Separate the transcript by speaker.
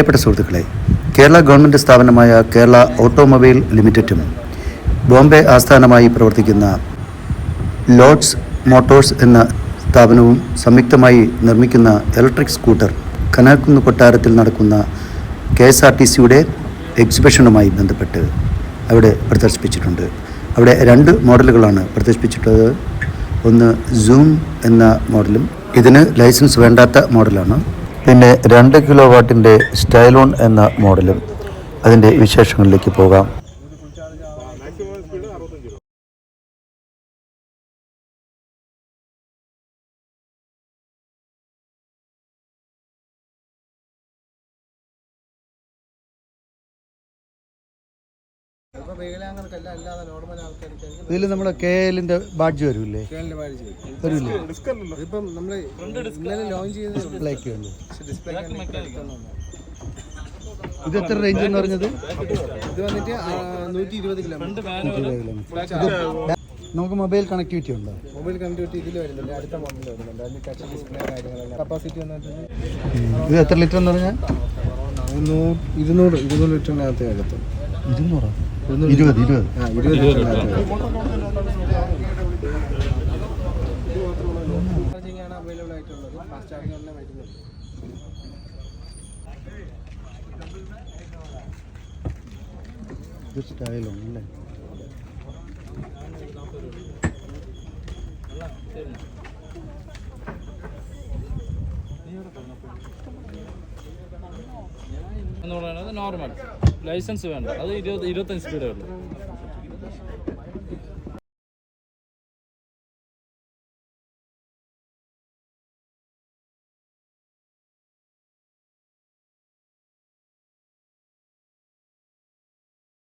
Speaker 1: പ്രിയപ്പെട്ട സുഹൃത്തുക്കളെ, കേരള ഗവൺമെൻറ് സ്ഥാപനമായ കേരള ഓട്ടോമൊബൈൽ ലിമിറ്റഡും ബോംബെ ആസ്ഥാനമായി പ്രവർത്തിക്കുന്ന ലോഡ്സ് മോട്ടോഴ്സ് എന്ന സ്ഥാപനവും സംയുക്തമായി നിർമ്മിക്കുന്ന ഇലക്ട്രിക് സ്കൂട്ടർ കനകക്കുന്ന് കൊട്ടാരത്തിൽ നടക്കുന്ന KSRTCയുടെ എക്സിബിഷനുമായി ബന്ധപ്പെട്ട് അവിടെ പ്രദർശിപ്പിച്ചിട്ടുണ്ട്. അവിടെ 2 മോഡലുകളാണ് പ്രദർശിപ്പിച്ചിട്ടുള്ളത്. ഒന്ന് സൂം എന്ന മോഡലും, ഇതിന് ലൈസൻസ് വേണ്ടാത്ത മോഡലാണ്. പിന്നെ 2 കിലോവാട്ടിൻ്റെ സ്റ്റൈലോൺ എന്ന മോഡലും. അതിൻ്റെ വിശേഷങ്ങളിലേക്ക് പോകാം. ഇതിൽ നമ്മുടെ KLൻ്റെ ബാഡ്ജ് വരില്ലേ? വരില്ലേ?
Speaker 2: ഇപ്പം നമ്മൾ ലോഞ്ച് ചെയ്ത
Speaker 1: ഡിസ്പ്ലേക്ക് ഉണ്ട്. ഇത് എത്ര റേഞ്ച് എന്ന് പറഞ്ഞത്?
Speaker 2: ഇത് വന്നിട്ട് 120 കിലോമീറ്റർ.
Speaker 1: നമുക്ക് മൊബൈൽ കണക്ടിവിറ്റി ഉണ്ടോ?
Speaker 2: മൊബൈൽ കണക്ടിവിറ്റി ഇതിൽ വരുന്നുണ്ട്, അടുത്ത മോഡലിൽ വരുന്നുണ്ട്. അതിന് ടച്ച് ഡിസ്പ്ലേ കാര്യങ്ങളെല്ലാം. കപ്പാസിറ്റി വന്നിട്ട്
Speaker 1: ഇത് എത്ര ലിറ്റർ എന്ന് പറഞ്ഞാൽ?
Speaker 2: 200 ലിറ്ററിനകത്ത് അകത്തും.
Speaker 1: 20
Speaker 2: ചാർജിങ്ങാണ് അവൈലബിൾ ആയിട്ടുള്ളത്. ഫാസ്റ്റ് ചാർജിങ് എല്ലാം വരുന്നുണ്ട്.
Speaker 1: ഇത് സ്റ്റൈലുണ്ടല്ലേ?
Speaker 3: എന്ന് പറയുന്നത് നോർമൽ ലൈസൻസ് വേണ്ട, അത് 25 സ്പീഡേ ഉള്ളൂ.